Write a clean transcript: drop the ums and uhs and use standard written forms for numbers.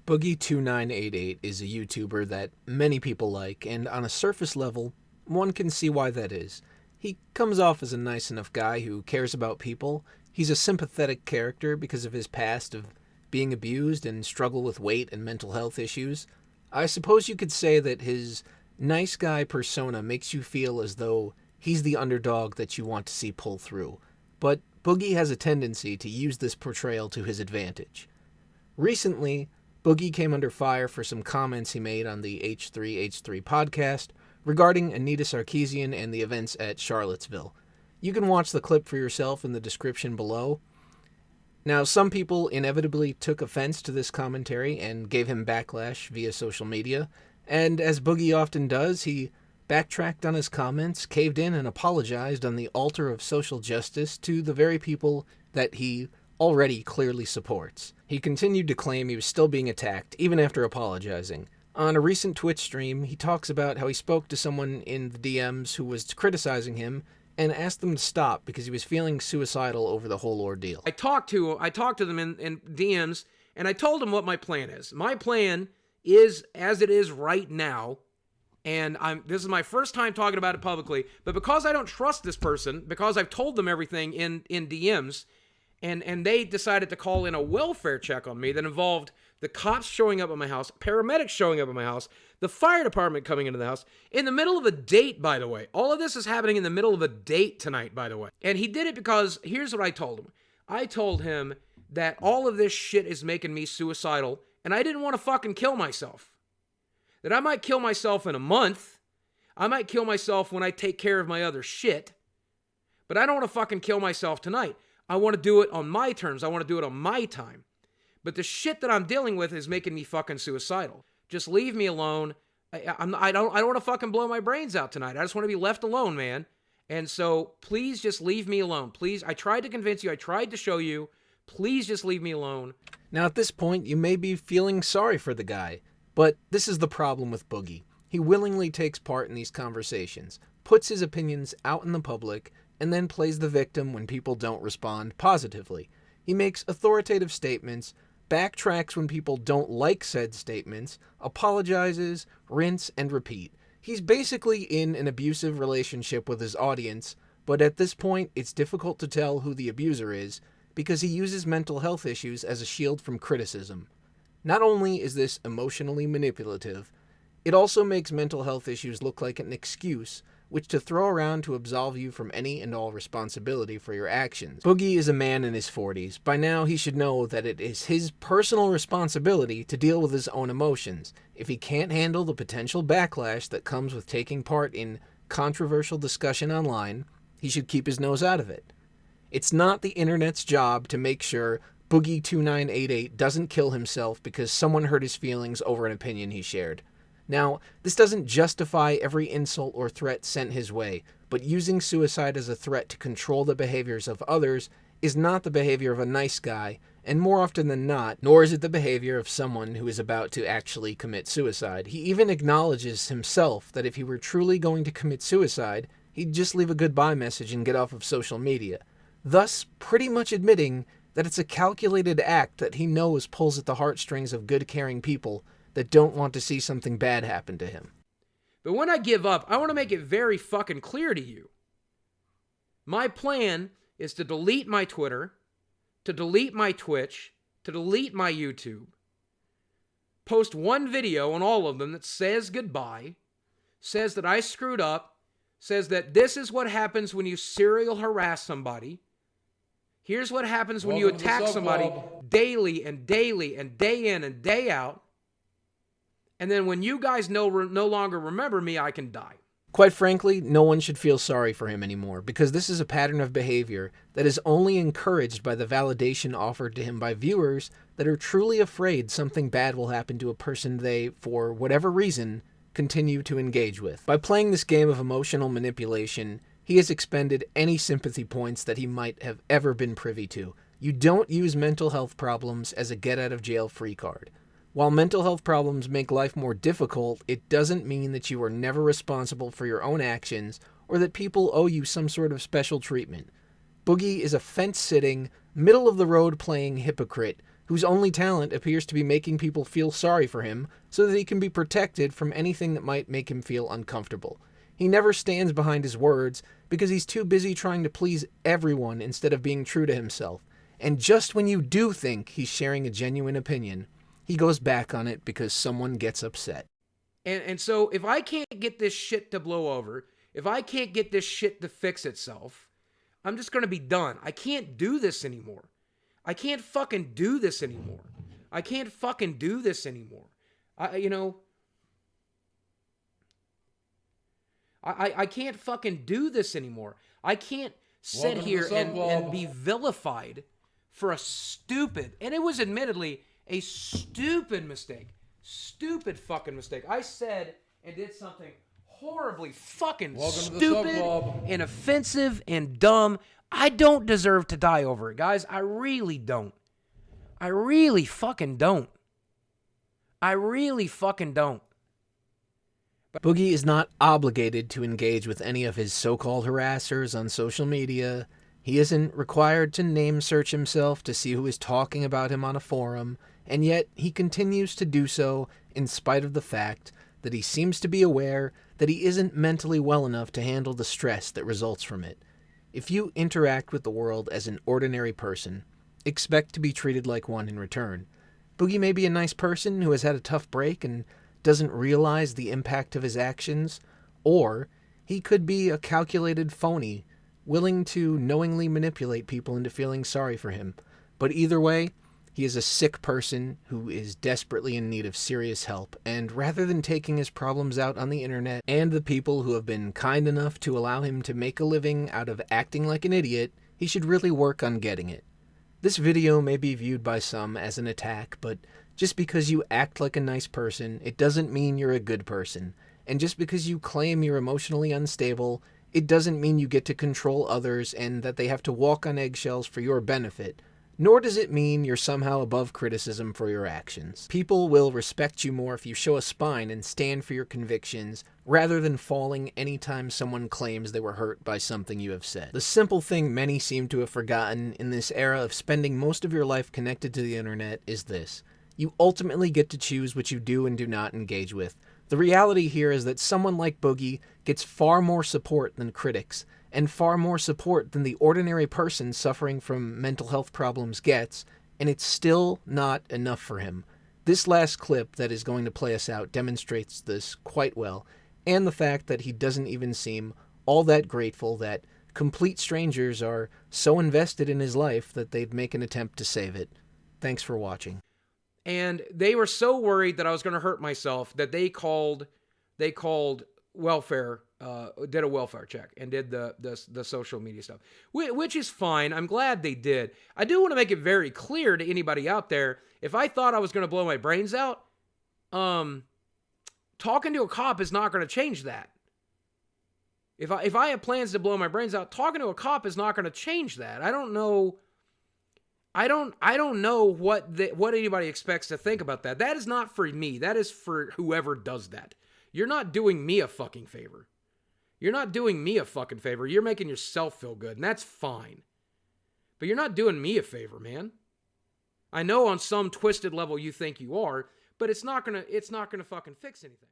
Boogie2988 is a YouTuber that many people like, and on a surface level, one can see why that is. He comes off as a nice enough guy who cares about people. He's a sympathetic character because of his past of being abused and struggle with weight and mental health issues. I suppose you could say that his nice guy persona makes you feel as though he's the underdog that you want to see pull through. But Boogie has a tendency to use this portrayal to his advantage. Recently, Boogie came under fire for some comments he made on the H3H3 podcast regarding Anita Sarkeesian and the events at Charlottesville. You can watch the clip for yourself in the description below. Now, some people inevitably took offense to this commentary and gave him backlash via social media, and as Boogie often does, he backtracked on his comments, caved in, and apologized on the altar of social justice to the very people that he already clearly supports. He continued to claim he was still being attacked, even after apologizing. On a recent Twitch stream, he talks about how he spoke to someone in the DMs who was criticizing him and asked them to stop because he was feeling suicidal over the whole ordeal. I talked to them in DMs, and I told them what my plan is. My plan is as it is right now, and this is my first time talking about it publicly, but because I don't trust this person, because I've told them everything in DMs, and they decided to call in a welfare check on me that involved the cops showing up at my house, paramedics showing up at my house, the fire department coming into the house, in the middle of a date, by the way. All of this is happening in the middle of a date tonight, by the way. And he did it because, here's what I told him. I told him that all of this shit is making me suicidal, and I didn't want to fucking kill myself. That I might kill myself in a month. I might kill myself when I take care of my other shit. But I don't want to fucking kill myself tonight. I want to do it on my terms. I want to do it on my time. But the shit that I'm dealing with is making me fucking suicidal. Just leave me alone. I don't want to fucking blow my brains out tonight. I just want to be left alone, man. And so please just leave me alone. Please, I tried to convince you. I tried to show you. Please just leave me alone. Now at this point, you may be feeling sorry for the guy, but this is the problem with Boogie. He willingly takes part in these conversations, puts his opinions out in the public, and then plays the victim when people don't respond positively. He makes authoritative statements, backtracks when people don't like said statements, apologizes, rinse, and repeat. He's basically in an abusive relationship with his audience, but at this point, it's difficult to tell who the abuser is because he uses mental health issues as a shield from criticism. Not only is this emotionally manipulative, it also makes mental health issues look like an excuse which to throw around to absolve you from any and all responsibility for your actions. Boogie is a man in his 40s. By now, he should know that it is his personal responsibility to deal with his own emotions. If he can't handle the potential backlash that comes with taking part in controversial discussion online, he should keep his nose out of it. It's not the internet's job to make sure Boogie2988 doesn't kill himself because someone hurt his feelings over an opinion he shared. Now, this doesn't justify every insult or threat sent his way, but using suicide as a threat to control the behaviors of others is not the behavior of a nice guy, and more often than not, nor is it the behavior of someone who is about to actually commit suicide. He even acknowledges himself that if he were truly going to commit suicide, he'd just leave a goodbye message and get off of social media, thus pretty much admitting that it's a calculated act that he knows pulls at the heartstrings of good, caring people that don't want to see something bad happen to him. But when I give up, I want to make it very fucking clear to you. My plan is to delete my Twitter, to delete my Twitch, to delete my YouTube, post one video on all of them that says goodbye, says that I screwed up, says that this is what happens when you serial harass somebody. Here's what happens when you attack somebody daily and daily and day in and day out. And then when you guys no longer remember me, I can die. Quite frankly, no one should feel sorry for him anymore, because this is a pattern of behavior that is only encouraged by the validation offered to him by viewers that are truly afraid something bad will happen to a person they, for whatever reason, continue to engage with. By playing this game of emotional manipulation, he has expended any sympathy points that he might have ever been privy to. You don't use mental health problems as a get-out-of-jail-free card. While mental health problems make life more difficult, it doesn't mean that you are never responsible for your own actions or that people owe you some sort of special treatment. Boogie is a fence-sitting, middle-of-the-road playing hypocrite whose only talent appears to be making people feel sorry for him so that he can be protected from anything that might make him feel uncomfortable. He never stands behind his words because he's too busy trying to please everyone instead of being true to himself. And just when you do think he's sharing a genuine opinion, he goes back on it because someone gets upset. And so if I can't get this shit to blow over, if I can't get this shit to fix itself, I'm just going to be done. I can't do this anymore. I can't fucking do this anymore. I can't fucking do this anymore. I can't fucking do this anymore. I can't sit here and be vilified for a stupid, and it was admittedly a stupid mistake. Stupid fucking mistake. I said and did something horribly fucking stupid and offensive and dumb. I don't deserve to die over it, guys. I really don't. I really fucking don't. I really fucking don't. Boogie is not obligated to engage with any of his so-called harassers on social media. He isn't required to name search himself to see who is talking about him on a forum, and yet he continues to do so in spite of the fact that he seems to be aware that he isn't mentally well enough to handle the stress that results from it. If you interact with the world as an ordinary person, expect to be treated like one in return. Boogie may be a nice person who has had a tough break and doesn't realize the impact of his actions, or he could be a calculated phony, willing to knowingly manipulate people into feeling sorry for him. But either way, he is a sick person who is desperately in need of serious help, and rather than taking his problems out on the internet and the people who have been kind enough to allow him to make a living out of acting like an idiot, he should really work on getting it. This video may be viewed by some as an attack, but just because you act like a nice person, it doesn't mean you're a good person. And just because you claim you're emotionally unstable, it doesn't mean you get to control others and that they have to walk on eggshells for your benefit. Nor does it mean you're somehow above criticism for your actions. People will respect you more if you show a spine and stand for your convictions, rather than falling anytime someone claims they were hurt by something you have said. The simple thing many seem to have forgotten in this era of spending most of your life connected to the internet is this: you ultimately get to choose what you do and do not engage with. The reality here is that someone like Boogie gets far more support than critics, and far more support than the ordinary person suffering from mental health problems gets, and it's still not enough for him. This last clip that is going to play us out demonstrates this quite well, and the fact that he doesn't even seem all that grateful that complete strangers are so invested in his life that they'd make an attempt to save it. Thanks for watching. And they were so worried that I was going to hurt myself that they called welfare, did a welfare check and did the social media stuff, which is fine. I'm glad they did. I do want to make it very clear to anybody out there, if I thought I was going to blow my brains out, talking to a cop is not going to change that. If I have plans to blow my brains out, talking to a cop is not going to change that. I don't know what anybody expects to think about that. That is not for me. That is for whoever does that. You're not doing me a fucking favor. You're not doing me a fucking favor. You're making yourself feel good, and that's fine. But you're not doing me a favor, man. I know on some twisted level you think you are, but it's not gonna fucking fix anything.